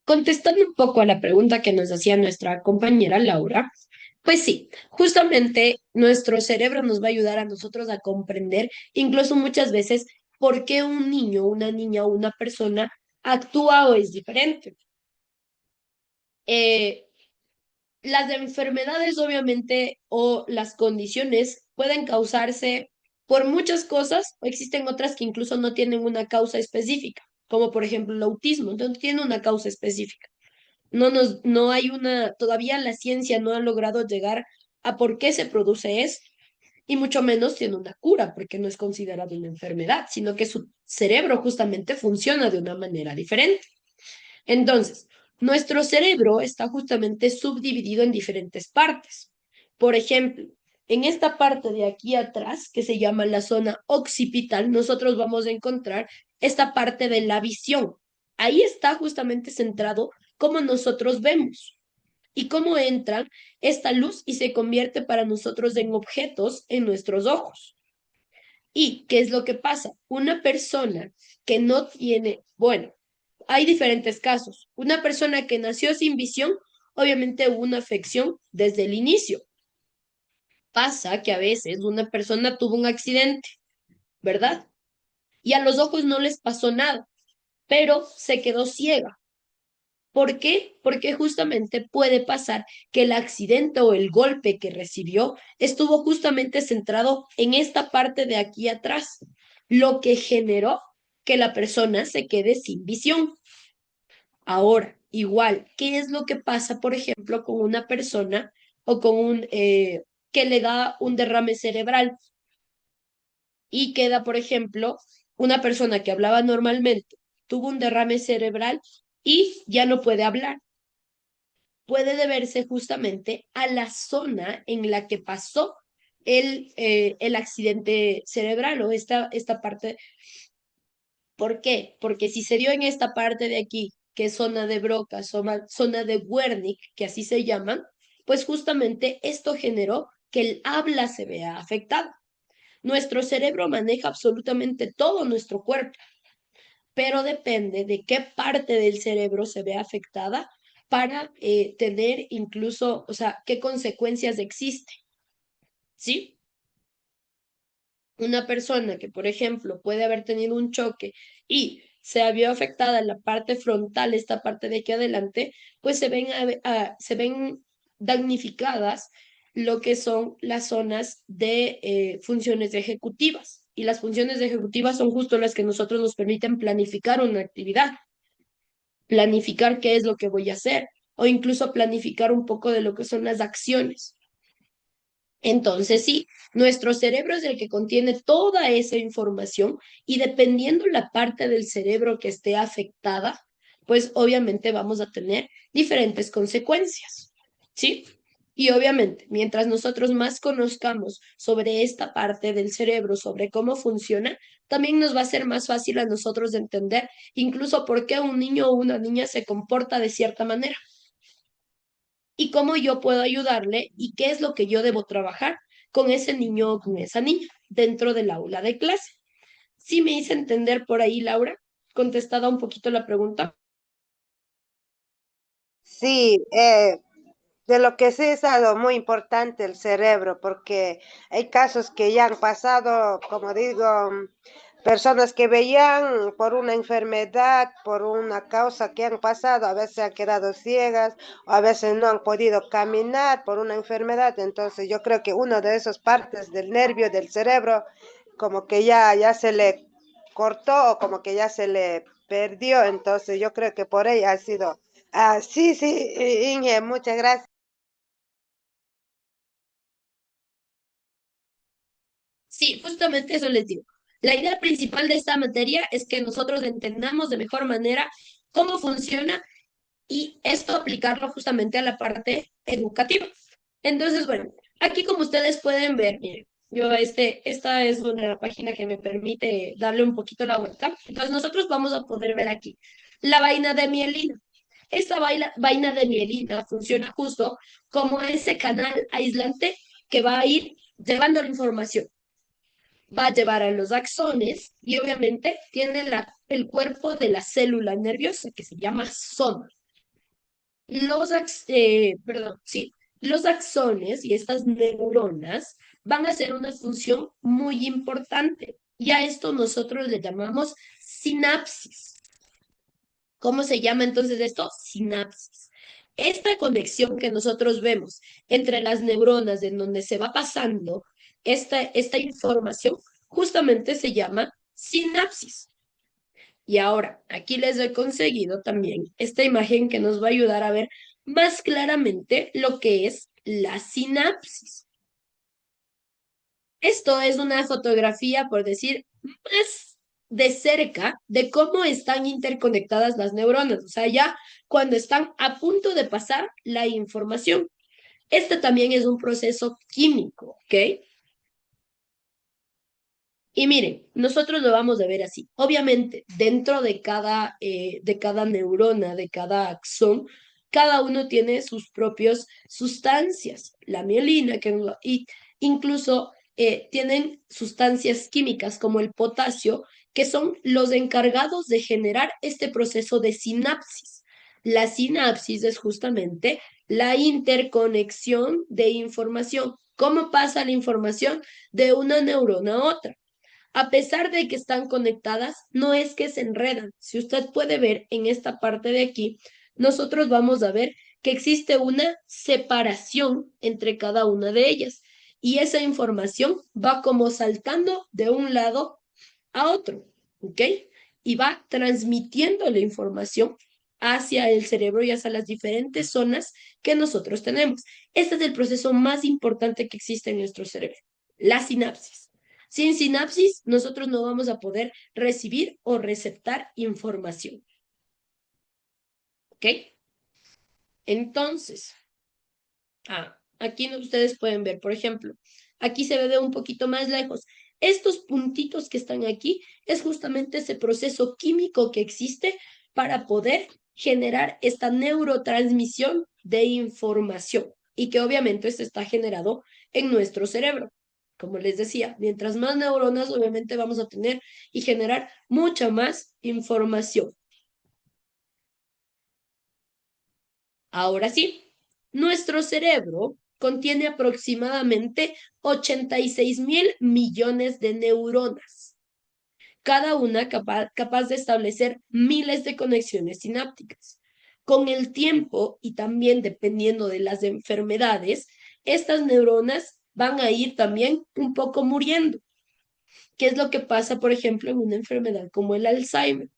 Contestando un poco a la pregunta que nos hacía nuestra compañera Laura, pues sí, justamente nuestro cerebro nos va a ayudar a nosotros a comprender, incluso muchas veces, por qué un niño, una niña o una persona actúa o es diferente. Eh, las enfermedades, obviamente, o las condiciones pueden causarse por muchas cosas, o existen otras que incluso no tienen una causa específica, como por ejemplo el autismo, no tiene una causa específica. No hay todavía la ciencia no ha logrado llegar a por qué se produce eso, y mucho menos tiene una cura, porque no es considerado una enfermedad, sino que su cerebro justamente funciona de una manera diferente. Entonces, nuestro cerebro está justamente subdividido en diferentes partes. Por ejemplo, en esta parte de aquí atrás, que se llama la zona occipital, nosotros vamos a encontrar esta parte de la visión. Ahí está justamente centrado cómo nosotros vemos y cómo entra esta luz y se convierte para nosotros en objetos en nuestros ojos. ¿Y qué es lo que pasa? Una persona que no tiene, bueno, hay diferentes casos. Una persona que nació sin visión, obviamente hubo una afección desde el inicio. Pasa que a veces una persona tuvo un accidente, ¿verdad? Y a los ojos no les pasó nada, pero se quedó ciega. ¿Por qué? Porque justamente puede pasar que el accidente o el golpe que recibió estuvo justamente centrado en esta parte de aquí atrás, lo que generó que la persona se quede sin visión. Ahora, igual, ¿qué es lo que pasa, por ejemplo, con una persona o con un que le da un derrame cerebral y queda, por ejemplo, una persona que hablaba normalmente, tuvo un derrame cerebral y ya no puede hablar? Puede deberse justamente a la zona en la que pasó el accidente cerebral o esta parte. ¿Por qué? Porque si se dio en esta parte de aquí, que es zona de Broca, zona de Wernicke, que así se llaman, pues justamente esto generó que el habla se vea afectada. Nuestro cerebro maneja absolutamente todo nuestro cuerpo, pero depende de qué parte del cerebro se ve afectada para tener incluso, o sea, qué consecuencias existen, ¿sí? Una persona que, por ejemplo, puede haber tenido un choque y se vio afectada la parte frontal, esta parte de aquí adelante, pues se ven damnificadas lo que son las zonas de funciones ejecutivas. Y las funciones ejecutivas son justo las que nosotros nos permiten planificar una actividad, planificar qué es lo que voy a hacer o incluso planificar un poco de lo que son las acciones. Entonces, sí, nuestro cerebro es el que contiene toda esa información y dependiendo la parte del cerebro que esté afectada, pues obviamente vamos a tener diferentes consecuencias, ¿sí? Y obviamente, mientras nosotros más conozcamos sobre esta parte del cerebro, sobre cómo funciona, también nos va a ser más fácil a nosotros de entender incluso por qué un niño o una niña se comporta de cierta manera y cómo yo puedo ayudarle y qué es lo que yo debo trabajar con ese niño o con esa niña dentro del aula de clase. ¿Sí me hice entender por ahí, Laura? Contestada un poquito la pregunta. Sí, de lo que sí es algo muy importante el cerebro, porque hay casos que ya han pasado, como digo, personas que veían por una enfermedad, por una causa que han pasado, a veces han quedado ciegas, o a veces no han podido caminar por una enfermedad. Entonces yo creo que una de esas partes del nervio del cerebro, como que ya se le cortó o como que ya se le perdió. Entonces yo creo que por ahí ha sido. Ah, sí, sí, Inge, muchas gracias. Sí, justamente eso les digo. La idea principal de esta materia es que nosotros entendamos de mejor manera cómo funciona y esto aplicarlo justamente a la parte educativa. Entonces, bueno, aquí como ustedes pueden ver, miren, esta es una página que me permite darle un poquito la vuelta. Entonces, nosotros vamos a poder ver aquí la vaina de mielina. Esta vaina de mielina funciona justo como ese canal aislante que va a ir llevando la información. Va a llevar a los axones y obviamente tiene el cuerpo de la célula nerviosa que se llama soma. los axones y estas neuronas van a hacer una función muy importante. Y a esto nosotros le llamamos sinapsis. ¿Cómo se llama entonces esto? Sinapsis. Esta conexión que nosotros vemos entre las neuronas, en donde se va pasando esta información, justamente se llama sinapsis. Y ahora, aquí les he conseguido también esta imagen que nos va a ayudar a ver más claramente lo que es la sinapsis. Esto es una fotografía, por decir, más de cerca de cómo están interconectadas las neuronas, o sea, ya cuando están a punto de pasar la información. Este también es un proceso químico, ¿ok? Y miren, nosotros lo vamos a ver así. Obviamente, dentro de cada neurona, de cada axón, cada uno tiene sus propias sustancias. La mielina, y incluso tienen sustancias químicas como el potasio, que son los encargados de generar este proceso de sinapsis. La sinapsis es justamente la interconexión de información. ¿Cómo pasa la información de una neurona a otra? A pesar de que están conectadas, no es que se enredan. Si usted puede ver en esta parte de aquí, nosotros vamos a ver que existe una separación entre cada una de ellas y esa información va como saltando de un lado a otro, ¿ok? Y va transmitiendo la información hacia el cerebro y hacia las diferentes zonas que nosotros tenemos. Este es el proceso más importante que existe en nuestro cerebro, la sinapsis. Sin sinapsis, nosotros no vamos a poder recibir o receptar información. ¿Ok? Entonces, aquí ustedes pueden ver, por ejemplo, aquí se ve de un poquito más lejos. Estos puntitos que están aquí es justamente ese proceso químico que existe para poder generar esta neurotransmisión de información y que obviamente se está generado en nuestro cerebro. Como les decía, mientras más neuronas, obviamente vamos a tener y generar mucha más información. Ahora sí, nuestro cerebro contiene aproximadamente 86.000 millones de neuronas, cada una capaz de establecer miles de conexiones sinápticas. Con el tiempo y también dependiendo de las enfermedades, estas neuronas van a ir también un poco muriendo. ¿Qué es lo que pasa, por ejemplo, en una enfermedad como el Alzheimer?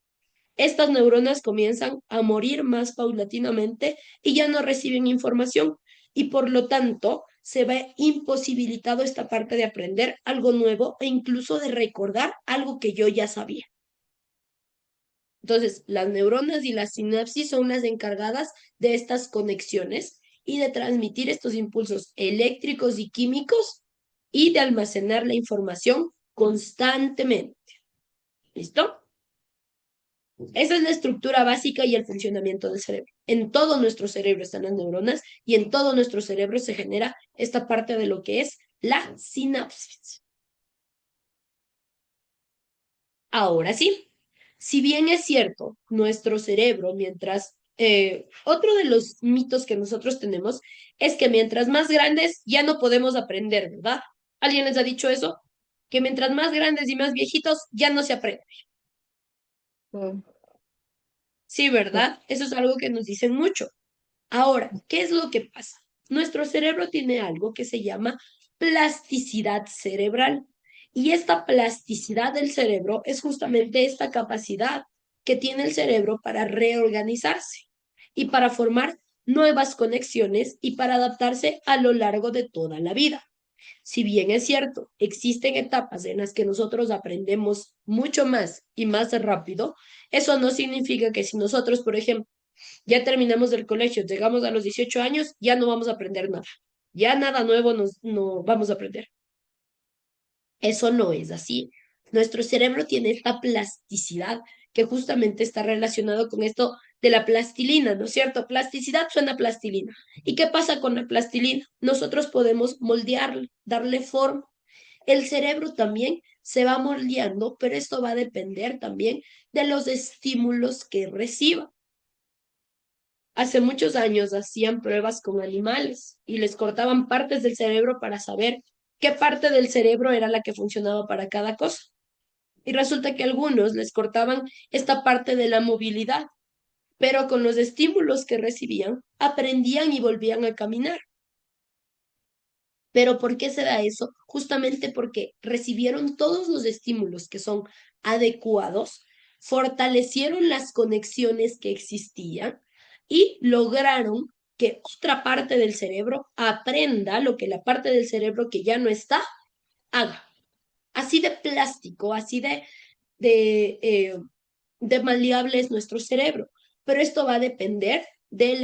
Estas neuronas comienzan a morir más paulatinamente y ya no reciben información y por lo tanto se ve imposibilitado esta parte de aprender algo nuevo e incluso de recordar algo que yo ya sabía. Entonces, las neuronas y las sinapsis son las encargadas de estas conexiones y de transmitir estos impulsos eléctricos y químicos y de almacenar la información constantemente. ¿Listo? Esa es la estructura básica y el funcionamiento del cerebro. En todo nuestro cerebro están las neuronas y en todo nuestro cerebro se genera esta parte de lo que es la sinapsis. Ahora sí, si bien es cierto, nuestro cerebro, otro de los mitos que nosotros tenemos es que mientras más grandes ya no podemos aprender, ¿verdad? ¿Alguien les ha dicho eso? Que mientras más grandes y más viejitos ya no se aprende. Mm. Sí, ¿verdad? Eso es algo que nos dicen mucho. Ahora, ¿qué es lo que pasa? Nuestro cerebro tiene algo que se llama plasticidad cerebral. Y esta plasticidad del cerebro es justamente esta capacidad que tiene el cerebro para reorganizarse y para formar nuevas conexiones y para adaptarse a lo largo de toda la vida. Si bien es cierto, existen etapas en las que nosotros aprendemos mucho más y más rápido, eso no significa que si nosotros, por ejemplo, ya terminamos el colegio, llegamos a los 18 años, ya no vamos a aprender nada. Ya nada nuevo no vamos a aprender. Eso no es así. Nuestro cerebro tiene esta plasticidad que justamente está relacionado con esto de la plastilina, ¿no es cierto? Plasticidad suena a plastilina. ¿Y qué pasa con la plastilina? Nosotros podemos moldearla, darle forma. El cerebro también se va moldeando, pero esto va a depender también de los estímulos que reciba. Hace muchos años hacían pruebas con animales y les cortaban partes del cerebro para saber qué parte del cerebro era la que funcionaba para cada cosa. Y resulta que a algunos les cortaban esta parte de la movilidad, pero con los estímulos que recibían, aprendían y volvían a caminar. Pero ¿por qué se da eso? Justamente porque recibieron todos los estímulos que son adecuados, fortalecieron las conexiones que existían y lograron que otra parte del cerebro aprenda lo que la parte del cerebro que ya no está haga. Así de plástico, así de, eh, de maleable es nuestro cerebro. Pero esto va a depender de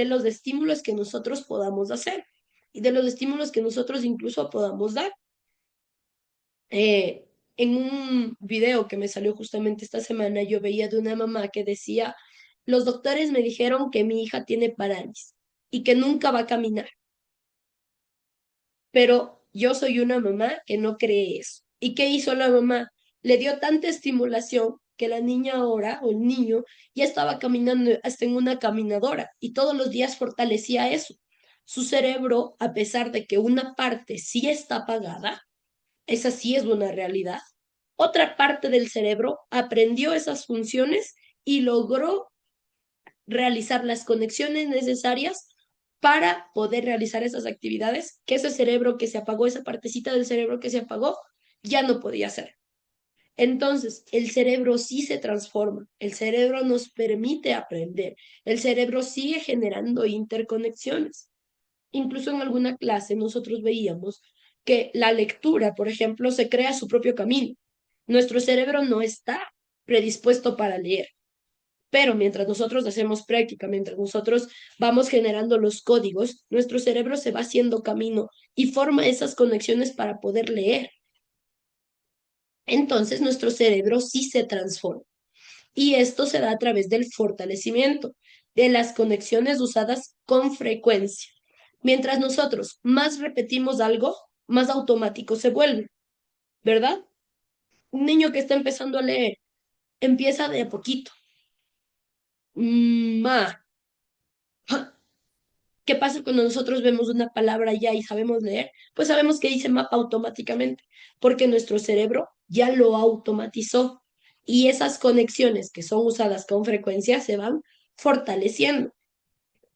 los estímulos que nosotros podamos hacer y de los estímulos que nosotros incluso podamos dar. En un video que me salió justamente esta semana, yo veía de una mamá que decía, los doctores me dijeron que mi hija tiene parálisis y que nunca va a caminar, pero yo soy una mamá que no cree eso. ¿Y qué hizo la mamá? Le dio tanta estimulación que la niña ahora, o el niño, ya estaba caminando hasta en una caminadora y todos los días fortalecía eso. Su cerebro, a pesar de que una parte sí está apagada, esa sí es una realidad, otra parte del cerebro aprendió esas funciones y logró realizar las conexiones necesarias para poder realizar esas actividades que ese cerebro que se apagó, esa partecita del cerebro que se apagó, ya no podía hacer. Entonces, el cerebro sí se transforma, el cerebro nos permite aprender, el cerebro sigue generando interconexiones. Incluso en alguna clase nosotros veíamos que la lectura, por ejemplo, se crea su propio camino. Nuestro cerebro no está predispuesto para leer, pero mientras nosotros hacemos práctica, mientras nosotros vamos generando los códigos, nuestro cerebro se va haciendo camino y forma esas conexiones para poder leer. Entonces nuestro cerebro sí se transforma. Y esto se da a través del fortalecimiento de las conexiones usadas con frecuencia. Mientras nosotros más repetimos algo, más automático se vuelve, ¿verdad? Un niño que está empezando a leer empieza de a poquito. Ma. ¿Qué pasa cuando nosotros vemos una palabra ya y sabemos leer? Pues sabemos que dice mapa automáticamente, porque nuestro cerebro ya lo automatizó y esas conexiones que son usadas con frecuencia se van fortaleciendo.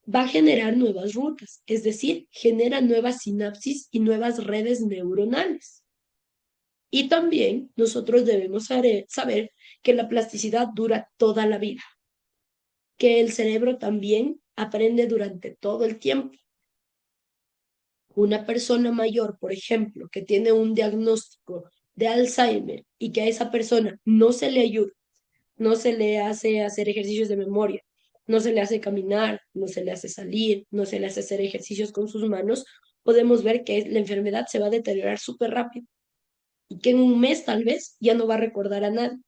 Va a generar nuevas rutas, es decir, genera nuevas sinapsis y nuevas redes neuronales. Y también nosotros debemos saber que la plasticidad dura toda la vida, que el cerebro también aprende durante todo el tiempo. Una persona mayor, por ejemplo, que tiene un diagnóstico de Alzheimer y que a esa persona no se le ayuda, no se le hace hacer ejercicios de memoria, no se le hace caminar, no se le hace salir, no se le hace hacer ejercicios con sus manos, podemos ver que la enfermedad se va a deteriorar súper rápido y que en un mes tal vez ya no va a recordar a nadie.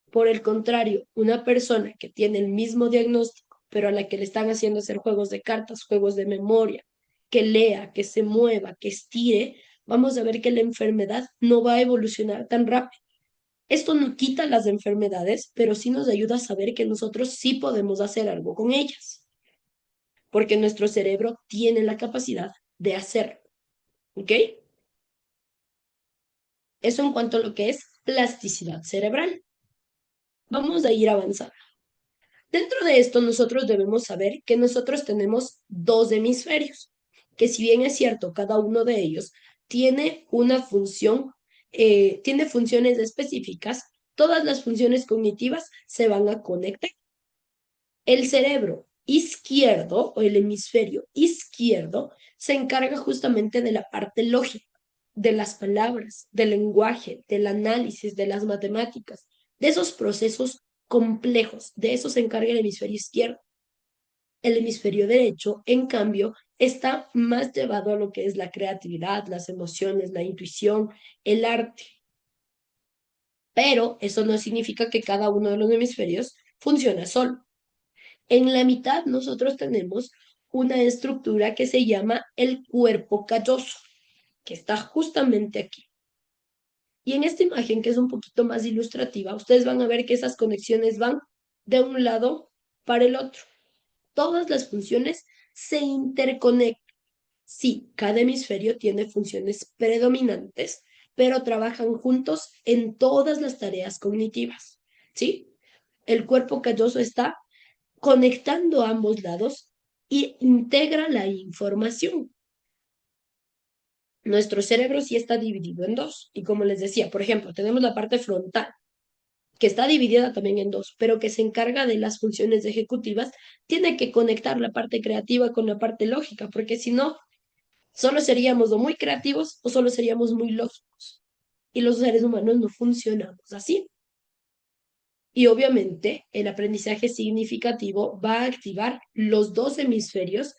Por el contrario, una persona que tiene el mismo diagnóstico, pero a la que le están haciendo hacer juegos de cartas, juegos de memoria, que lea, que se mueva, que estire, vamos a ver que la enfermedad no va a evolucionar tan rápido. Esto no quita las enfermedades, pero sí nos ayuda a saber que nosotros sí podemos hacer algo con ellas, porque nuestro cerebro tiene la capacidad de hacerlo. ¿Ok? Eso en cuanto a lo que es plasticidad cerebral. Vamos a ir avanzando. Dentro de esto, nosotros debemos saber que nosotros tenemos dos hemisferios, que si bien es cierto, cada uno de ellos tiene una función, tiene funciones específicas, todas las funciones cognitivas se van a conectar. El cerebro izquierdo o el hemisferio izquierdo se encarga justamente de la parte lógica, de las palabras, del lenguaje, del análisis, de las matemáticas, de esos procesos complejos. De eso se encarga el hemisferio izquierdo. El hemisferio derecho, en cambio, está más llevado a lo que es la creatividad, las emociones, la intuición, el arte. Pero eso no significa que cada uno de los hemisferios funcione solo. En la mitad nosotros tenemos una estructura que se llama el cuerpo calloso, que está justamente aquí. Y en esta imagen, que es un poquito más ilustrativa, ustedes van a ver que esas conexiones van de un lado para el otro. todas las funciones se interconectan. Sí, cada hemisferio tiene funciones predominantes, pero trabajan juntos en todas las tareas cognitivas. ¿Sí? El cuerpo calloso está conectando ambos lados y integra la información. Nuestro cerebro sí está dividido en dos. Y como les decía, por ejemplo, tenemos la parte frontal, que está dividida también en dos, pero que se encarga de las funciones ejecutivas, tiene que conectar la parte creativa con la parte lógica, porque si no, solo seríamos o muy creativos o solo seríamos muy lógicos. Y los seres humanos no funcionamos así. Y obviamente el aprendizaje significativo va a activar los dos hemisferios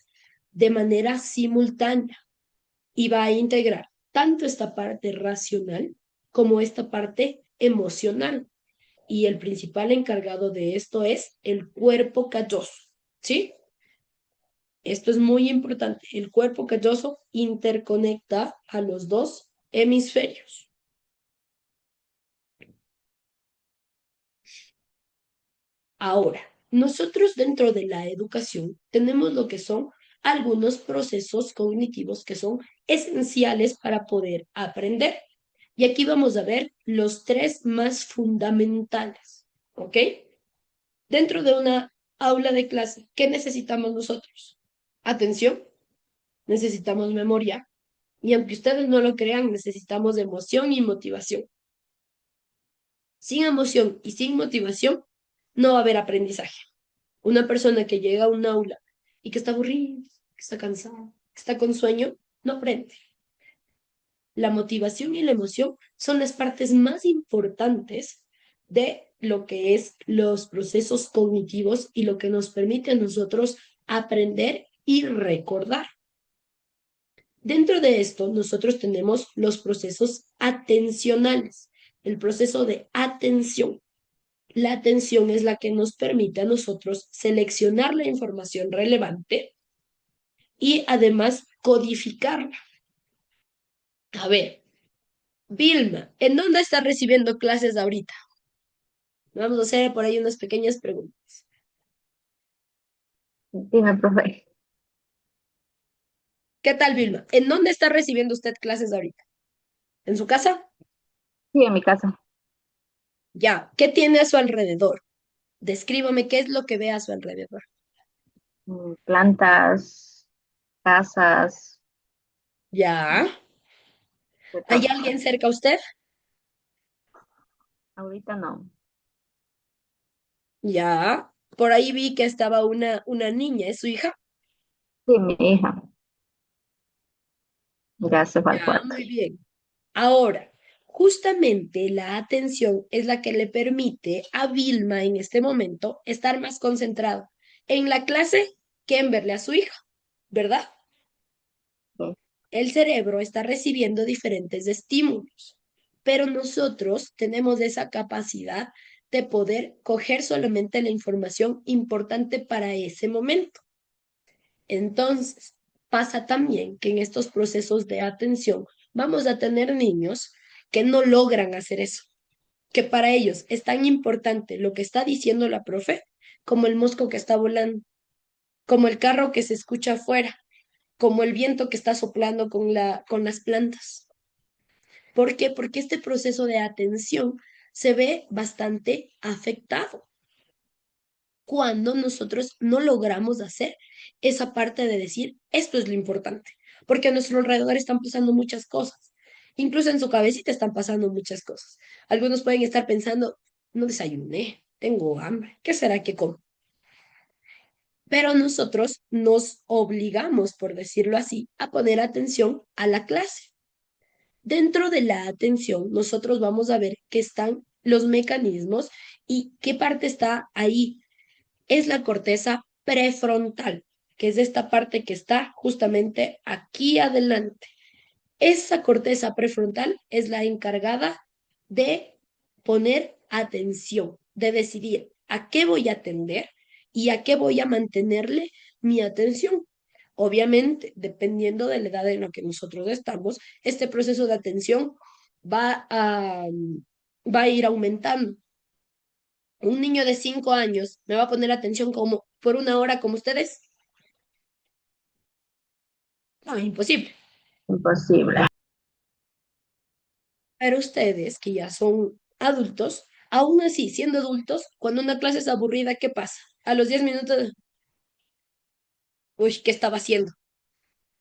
de manera simultánea y va a integrar tanto esta parte racional como esta parte emocional. Y el principal encargado de esto es el cuerpo calloso, ¿sí? Esto es muy importante. El cuerpo calloso interconecta a los dos hemisferios. Ahora, nosotros dentro de la educación tenemos lo que son algunos procesos cognitivos que son esenciales para poder aprender. Y aquí vamos a ver los tres más fundamentales, ¿ok? Dentro de una aula de clase, ¿qué necesitamos nosotros? Atención, necesitamos memoria y aunque ustedes no lo crean, necesitamos emoción y motivación. Sin emoción y sin motivación, no va a haber aprendizaje. Una persona que llega a un aula y que está aburrida, que está cansada, que está con sueño, no aprende. La motivación y la emoción son las partes más importantes de lo que es los procesos cognitivos y lo que nos permite a nosotros aprender y recordar. Dentro de esto, nosotros tenemos los procesos atencionales, el proceso de atención. La atención es la que nos permite a nosotros seleccionar la información relevante y además codificarla. A ver, Vilma, ¿en dónde estás recibiendo clases ahorita? Vamos a hacer por ahí unas pequeñas preguntas. Dime, profe. ¿Qué tal, Vilma? ¿En dónde está recibiendo usted clases ahorita? ¿En su casa? Sí, en mi casa. Ya. ¿Qué tiene a su alrededor? Descríbame qué es lo que ve a su alrededor. Plantas, casas, Ya. de ¿Hay todo. alguien cerca a usted? Ahorita no. Ya. Por ahí vi que estaba una niña, ¿es su hija? Sí, mi hija. Ya se fue al Ya, cuarto. muy bien. Ahora, justamente la atención es la que le permite a Vilma en este momento estar más concentrado en la clase que en verle a su hija, ¿verdad? Sí. El cerebro está recibiendo diferentes estímulos, pero nosotros tenemos esa capacidad de poder coger solamente la información importante para ese momento. Entonces, pasa también que en estos procesos de atención vamos a tener niños que no logran hacer eso, que para ellos es tan importante lo que está diciendo la profe como el mosco que está volando, como el carro que se escucha afuera, como el viento que está soplando con las plantas. ¿Por qué? Porque este proceso de atención se ve bastante afectado cuando nosotros no logramos hacer esa parte de decir, esto es lo importante, porque a nuestro alrededor están pasando muchas cosas, incluso en su cabecita están pasando muchas cosas. Algunos pueden estar pensando, no desayuné, tengo hambre, ¿qué será que como? Pero nosotros nos obligamos, por decirlo así, a poner atención a la clase. Dentro de la atención, nosotros vamos a ver qué están los mecanismos y qué parte está ahí. Es la corteza prefrontal, que es esta parte que está justamente aquí adelante. Esa corteza prefrontal es la encargada de poner atención, de decidir a qué voy a atender y a qué voy a mantenerle mi atención. Obviamente, dependiendo de la edad en la que nosotros estamos, este proceso de atención va a, va a ir aumentando. Un niño de 5 años me va a poner atención como por 1 hora como ustedes? No, imposible. Imposible. Pero ustedes, que ya son adultos, aún así, siendo adultos, cuando una clase es aburrida, ¿qué pasa? A los 10 minutos, uy, ¿qué estaba haciendo?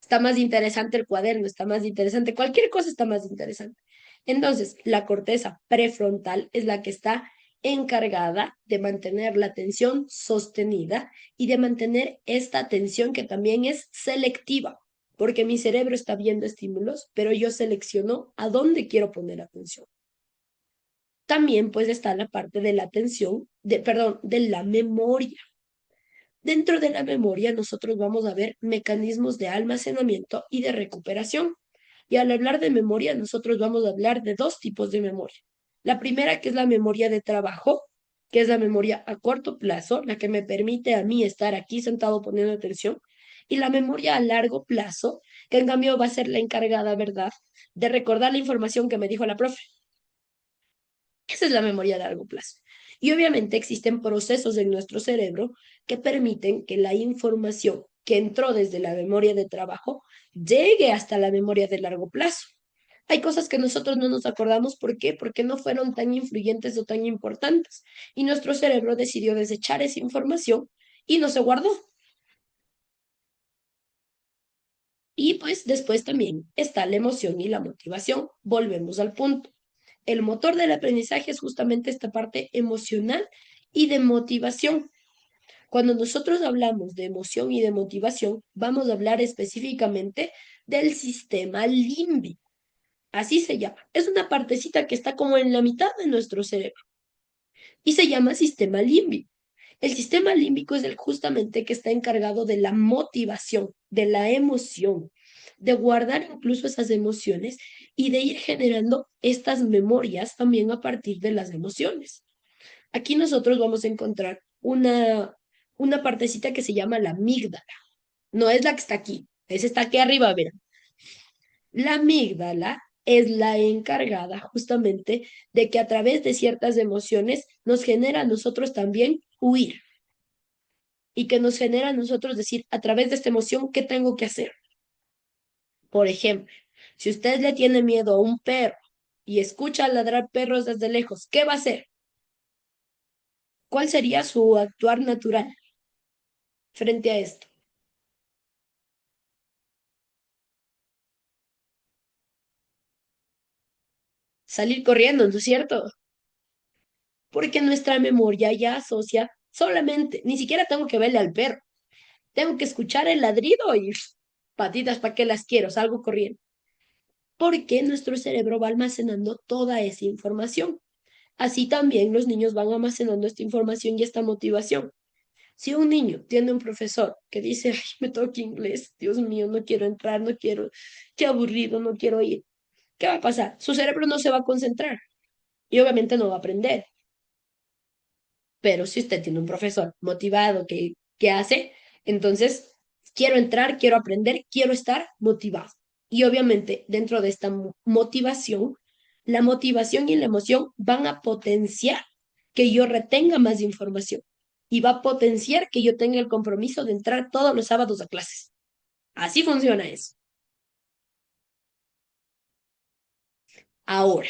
Está más interesante el cuaderno, está más interesante, cualquier cosa está más interesante. Entonces, la corteza prefrontal es la que está encargada de mantener la atención sostenida y de mantener esta atención que también es selectiva, porque mi cerebro está viendo estímulos, pero yo selecciono a dónde quiero poner atención. También pues está la parte de la atención, perdón, de la memoria. Dentro de la memoria nosotros vamos a ver mecanismos de almacenamiento y de recuperación. Y al hablar de memoria, nosotros vamos a hablar de dos tipos de memoria. La primera, que es la memoria de trabajo, que es la memoria a corto plazo, la que me permite a mí estar aquí sentado poniendo atención. Y la memoria a largo plazo, que en cambio va a ser la encargada, ¿verdad?, de recordar la información que me dijo la profe. Esa es la memoria a largo plazo. Y obviamente existen procesos en nuestro cerebro que permiten que la información que entró desde la memoria de trabajo llegue hasta la memoria de largo plazo. Hay cosas que nosotros no nos acordamos, ¿por qué? Porque no fueron tan influyentes o tan importantes. Y nuestro cerebro decidió desechar esa información y no se guardó. Y pues después también está la emoción y la motivación. Volvemos al punto. El motor del aprendizaje es justamente esta parte emocional y de motivación. Cuando nosotros hablamos de emoción y de motivación, vamos a hablar específicamente del sistema límbico. Así se llama. Es una partecita que está como en la mitad de nuestro cerebro y se llama sistema límbico. El sistema límbico es el justamente que está encargado de la motivación, de la emoción, de guardar incluso esas emociones y de ir generando estas memorias también a partir de las emociones. Aquí nosotros vamos a encontrar una partecita que se llama la amígdala. No es la que está aquí, esa está aquí arriba, verán. La amígdala es la encargada justamente de que a través de ciertas emociones nos genera a nosotros también huir y que nos genera a nosotros decir a través de esta emoción qué tengo que hacer. Por ejemplo, si usted le tiene miedo a un perro y escucha ladrar perros desde lejos, ¿qué va a hacer? ¿Cuál sería su actuar natural frente a esto? Salir corriendo, ¿no es cierto? Porque nuestra memoria ya asocia solamente, ni siquiera tengo que verle al perro, tengo que escuchar el ladrido y patitas, ¿para qué las quiero? Salgo corriendo. Porque nuestro cerebro va almacenando toda esa información. Así también los niños van almacenando esta información y esta motivación. Si un niño tiene un profesor que dice, ay, me toca inglés, Dios mío, no quiero entrar, no quiero, qué aburrido, no quiero ir, ¿qué va a pasar? Su cerebro no se va a concentrar y obviamente no va a aprender. Pero si usted tiene un profesor motivado que hace, entonces quiero entrar, quiero aprender, quiero estar motivado. Y obviamente dentro de esta motivación, la motivación y la emoción van a potenciar que yo retenga más información y va a potenciar que yo tenga el compromiso de entrar todos los sábados a clases. Así funciona eso. Ahora,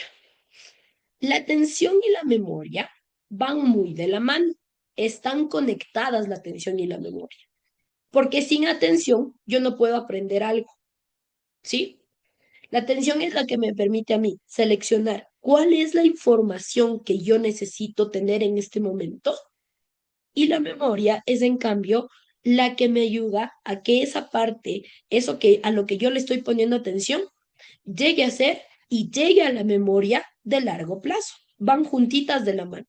la atención y la memoria van muy de la mano. Están conectadas la atención y la memoria. Porque sin atención yo no puedo aprender algo, ¿sí? La atención es la que me permite a mí seleccionar cuál es la información que yo necesito tener en este momento y la memoria es en cambio la que me ayuda a que esa parte, eso que a lo que yo le estoy poniendo atención, llegue a ser y llegue a la memoria de largo plazo. Van juntitas de la mano.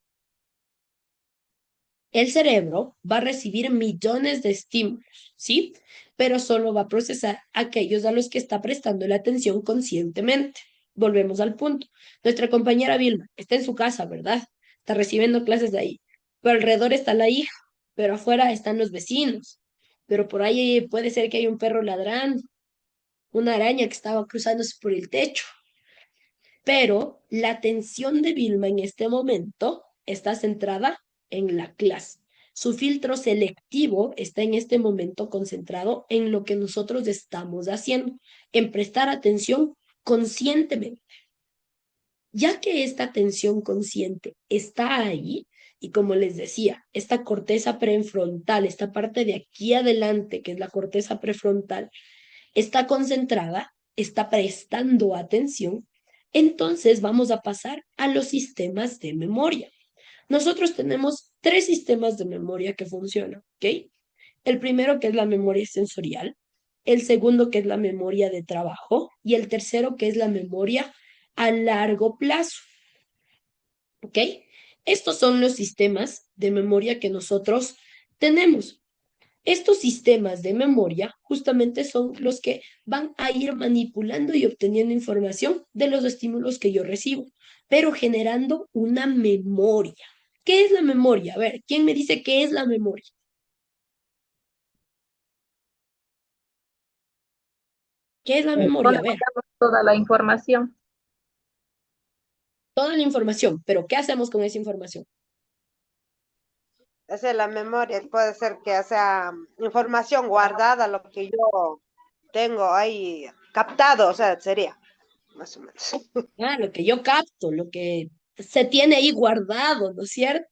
El cerebro va a recibir millones de estímulos, ¿sí? Pero solo va a procesar aquellos a los que está prestando la atención conscientemente. Volvemos al punto. Nuestra compañera Vilma está en su casa, ¿verdad? Está recibiendo clases de ahí. Pero alrededor está la hija, pero afuera están los vecinos. Pero por ahí puede ser que haya un perro ladrando, una araña que estaba cruzándose por el techo. Pero la atención de Vilma en este momento está centrada en la clase. Su filtro selectivo está en este momento concentrado en lo que nosotros estamos haciendo, en prestar atención conscientemente. Ya que esta atención consciente está ahí, y como les decía, esta corteza prefrontal, esta parte de aquí adelante, que es la corteza prefrontal, está concentrada, está prestando atención, entonces vamos a pasar a los sistemas de memoria. Nosotros tenemos tres sistemas de memoria que funcionan, ¿ok? El primero que es la memoria sensorial, el segundo que es la memoria de trabajo y el tercero que es la memoria a largo plazo, ¿ok? Estos son los sistemas de memoria que nosotros tenemos. Estos sistemas de memoria justamente son los que van a ir manipulando y obteniendo información de los estímulos que yo recibo, pero generando una memoria. ¿Qué es la memoria? A ver, ¿quién me dice qué es la memoria? ¿Qué es la No memoria? le A ver, guardamos toda la información. toda la información, pero ¿qué hacemos con esa información? Esa es la memoria, puede ser que sea información guardada, lo que yo tengo ahí captado, o sea, sería más o menos. Ah, lo que yo capto, lo que se tiene ahí guardado, ¿no es cierto?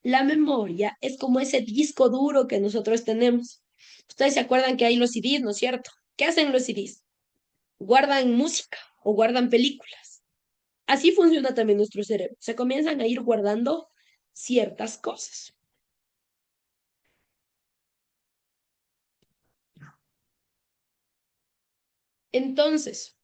La memoria es como ese disco duro que nosotros tenemos. Ustedes se acuerdan que hay los CDs, ¿no es cierto? ¿Qué hacen los CDs? Guardan música o guardan películas. Así funciona también nuestro cerebro. Se comienzan a ir guardando ciertas cosas. Entonces,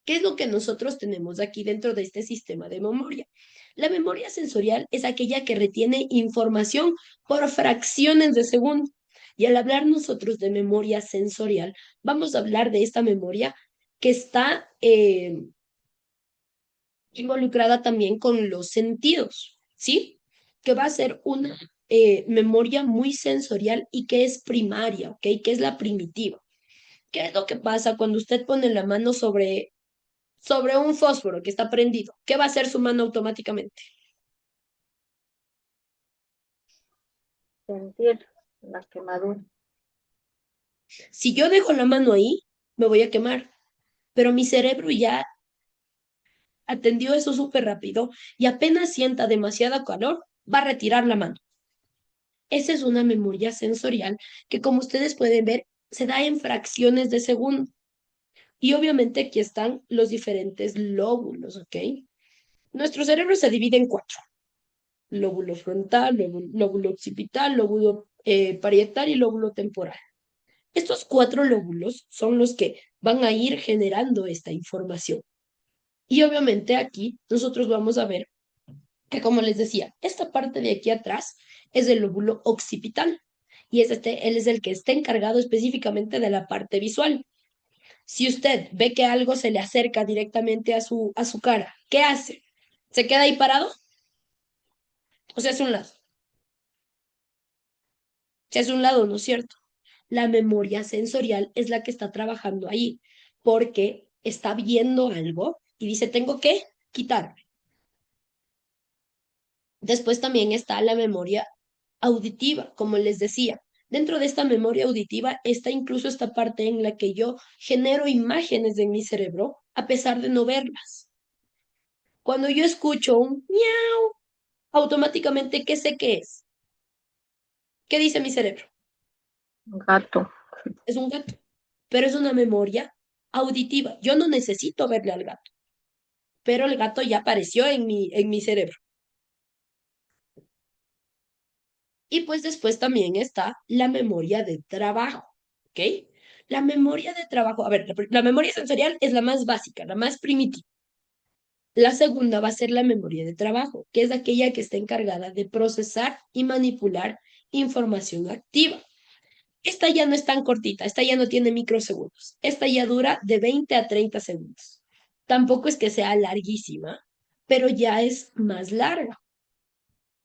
¿qué es lo que nosotros tenemos aquí dentro de este sistema de memoria? La memoria sensorial es aquella que retiene información por fracciones de segundo. Y al hablar nosotros de memoria sensorial, vamos a hablar de esta memoria que está involucrada también con los sentidos, ¿sí? Que va a ser una memoria muy sensorial y que es primaria, ¿ok? Que es la primitiva. ¿Qué es lo que pasa cuando usted pone la mano sobre un fósforo que está prendido? ¿Qué va a hacer su mano automáticamente? Sentir la quemadura. Si yo dejo la mano ahí, me voy a quemar, pero mi cerebro ya atendió eso súper rápido y apenas sienta demasiada calor, va a retirar la mano. Esa es una memoria sensorial que, como ustedes pueden ver, se da en fracciones de segundo. Y obviamente aquí están los diferentes lóbulos, ¿ok? Nuestro cerebro se divide en cuatro: lóbulo frontal, lóbulo occipital, lóbulo parietal y lóbulo temporal. Estos cuatro lóbulos son los que van a ir generando esta información. Y obviamente aquí nosotros vamos a ver que, como les decía, esta parte de aquí atrás es el lóbulo occipital y él es el que está encargado específicamente de la parte visual. Si usted ve que algo se le acerca directamente a su cara, ¿qué hace? ¿Se queda ahí parado o se hace un lado? Se hace un lado, ¿no es cierto? La memoria sensorial es la que está trabajando ahí, porque está viendo algo y dice, tengo que quitarme. Después también está la memoria auditiva, como les decía. Dentro de esta memoria auditiva está incluso esta parte en la que yo genero imágenes en mi cerebro a pesar de no verlas. Cuando yo escucho un miau, automáticamente, ¿qué sé qué es? ¿Qué dice mi cerebro? Gato. Es un gato, pero es una memoria auditiva. Yo no necesito verle al gato, pero el gato ya apareció en mi cerebro. Y pues después también está la memoria de trabajo, ¿ok? La memoria de trabajo, a ver, la memoria sensorial es la más básica, la más primitiva. La segunda va a ser la memoria de trabajo, que es aquella que está encargada de procesar y manipular información activa. Esta ya no es tan cortita, esta ya no tiene microsegundos, esta ya dura de 20 a 30 segundos. Tampoco es que sea larguísima, pero ya es más larga.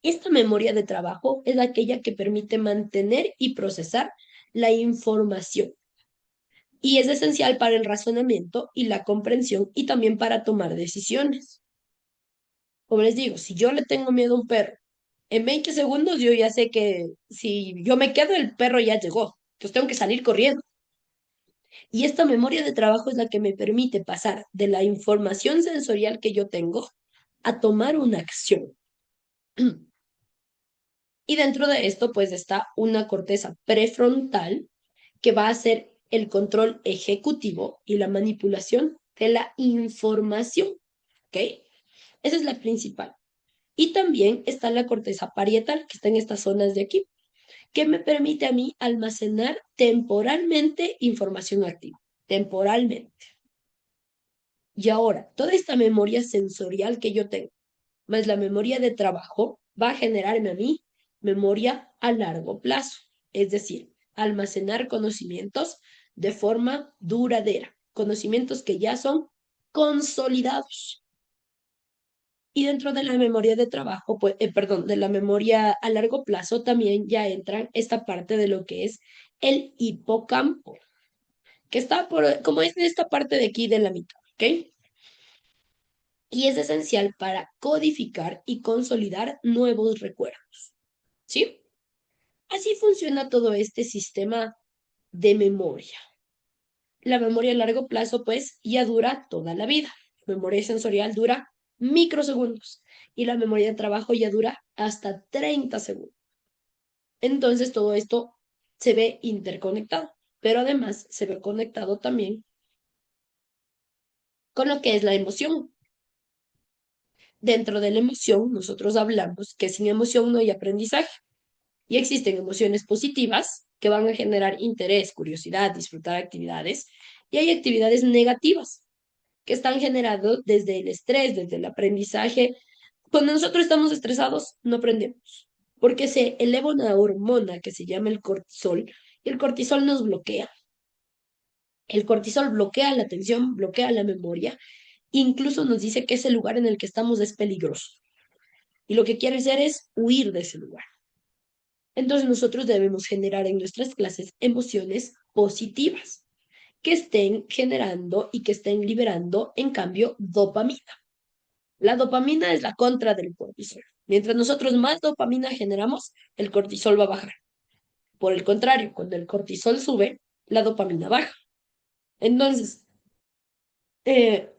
Esta memoria de trabajo es aquella que permite mantener y procesar la información y es esencial para el razonamiento y la comprensión y también para tomar decisiones. Como les digo, si yo le tengo miedo a un perro, En 20 segundos yo ya sé que si yo me quedo, el perro ya llegó. Entonces tengo que salir corriendo. Y esta memoria de trabajo es la que me permite pasar de la información sensorial que yo tengo a tomar una acción. Y dentro de esto, pues está una corteza prefrontal que va a ser el control ejecutivo y la manipulación de la información. ¿Ok? Esa es la principal. Y también está la corteza parietal, que está en estas zonas de aquí, que me permite a mí almacenar temporalmente información activa. Temporalmente. Y ahora, toda esta memoria sensorial que yo tengo, más la memoria de trabajo, va a generarme a mí memoria a largo plazo. Es decir, almacenar conocimientos de forma duradera, conocimientos que ya son consolidados. Y dentro de la memoria de trabajo, pues, perdón, de la memoria a largo plazo también ya entran esta parte de lo que es el hipocampo, que está como es de esta parte de aquí de la mitad, ¿ok? Y es esencial para codificar y consolidar nuevos recuerdos, ¿sí? Así funciona todo este sistema de memoria. La memoria a largo plazo, pues, ya dura toda la vida. La memoria sensorial dura microsegundos y la memoria de trabajo ya dura hasta 30 segundos. Entonces, todo esto se ve interconectado, pero además se ve conectado también con lo que es la emoción. Dentro de la emoción, nosotros hablamos que sin emoción no hay aprendizaje. Y existen emociones positivas que van a generar interés, curiosidad, disfrutar actividades. Y hay actividades negativas que están generadas desde el estrés, desde el aprendizaje. Cuando nosotros estamos estresados, no aprendemos, porque se eleva una hormona que se llama el cortisol, y el cortisol nos bloquea. El cortisol bloquea la atención, bloquea la memoria, incluso nos dice que ese lugar en el que estamos es peligroso. Y lo que quiere hacer es huir de ese lugar. Entonces nosotros debemos generar en nuestras clases emociones positivas que estén generando y que estén liberando, en cambio, dopamina. La dopamina es la contra del cortisol. Mientras nosotros más dopamina generamos, el cortisol va a bajar. Por el contrario, cuando el cortisol sube, la dopamina baja. Entonces, eh,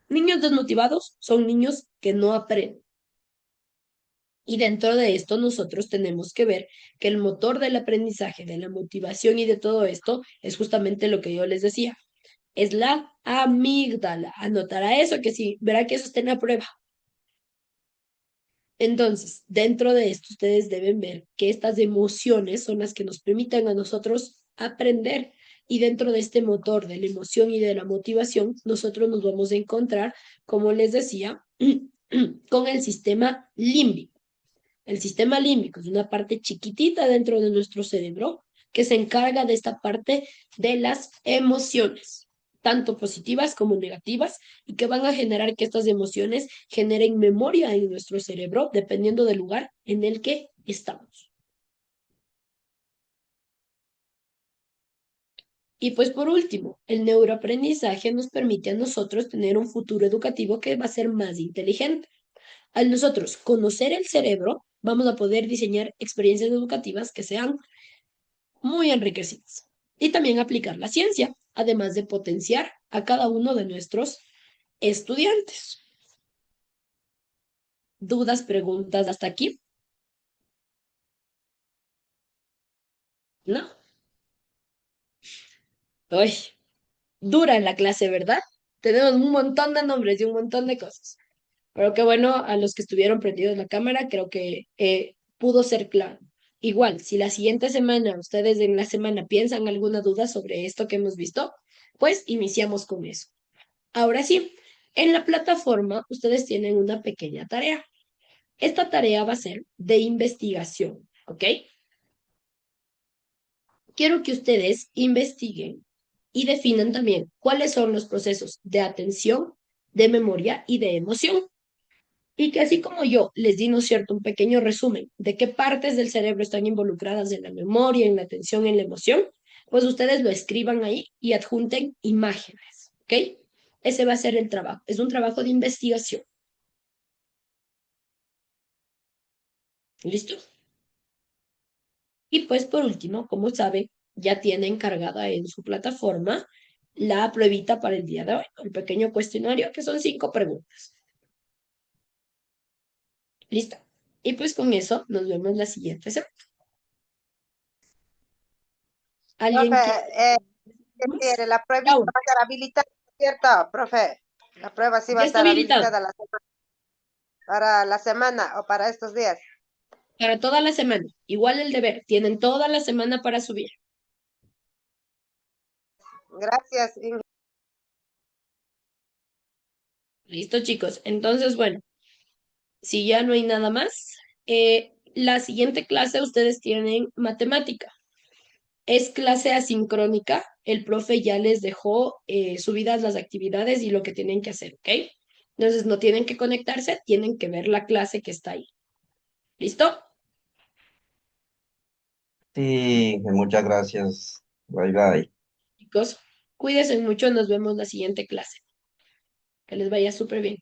niños desmotivados son niños que no aprenden. Y dentro de esto nosotros tenemos que ver que el motor del aprendizaje, de la motivación y de todo esto es justamente lo que yo les decía, es la amígdala. Anotará eso, que sí, verá que eso está en la prueba. Entonces, dentro de esto ustedes deben ver que estas emociones son las que nos permiten a nosotros aprender. Y dentro de este motor de la emoción y de la motivación, nosotros nos vamos a encontrar, como les decía, con el sistema límbico. El sistema límbico es una parte chiquitita dentro de nuestro cerebro que se encarga de esta parte de las emociones, tanto positivas como negativas, y que van a generar que estas emociones generen memoria en nuestro cerebro dependiendo del lugar en el que estamos. Y pues por último, el neuroaprendizaje nos permite a nosotros tener un futuro educativo que va a ser más inteligente. Al nosotros conocer el cerebro, vamos a poder diseñar experiencias educativas que sean muy enriquecidas. Y también aplicar la ciencia, además de potenciar a cada uno de nuestros estudiantes. ¿Dudas, preguntas hasta aquí? No. Uy, dura en la clase, ¿verdad? Tenemos un montón de nombres y un montón de cosas. Pero qué bueno, a los que estuvieron prendidos la cámara, creo que pudo ser claro. Igual, si la siguiente semana, ustedes en la semana piensan alguna duda sobre esto que hemos visto, pues iniciamos con eso. Ahora sí, en la plataforma ustedes tienen una pequeña tarea. Esta tarea va a ser de investigación, ¿ok? Quiero que ustedes investiguen y definan también cuáles son los procesos de atención, de memoria y de emoción. Y que así como yo les di, ¿no es cierto?, un pequeño resumen de qué partes del cerebro están involucradas en la memoria, en la atención, en la emoción, pues ustedes lo escriban ahí y adjunten imágenes, ¿ok? Ese va a ser el trabajo. Es un trabajo de investigación. ¿Listo? Y pues por último, como saben, ya tienen cargada en su plataforma la pruebita para el día de hoy, el pequeño cuestionario que son 5 preguntas. ¿Listo? Y pues con eso nos vemos la siguiente semana. Profe, ¿Alguien quiere ¿qué más? quiere? La pruebita Aún, va a estar habilitada, ¿cierto, profe? La prueba sí va ya a está estar habilitado habilitada para la semana o para estos días. para toda la semana. Igual el deber, tienen toda la semana para subir. Gracias, ¿Listo, chicos? Entonces, bueno, si ya no hay nada más, la siguiente clase ustedes tienen matemática. Es clase asincrónica. El profe ya les dejó subidas las actividades y lo que tienen que hacer, ¿ok? Entonces no tienen que conectarse, tienen que ver la clase que está ahí. ¿Listo? Sí, muchas gracias. Bye bye. Chicos, cuídense mucho, nos vemos la siguiente clase. Que les vaya súper bien.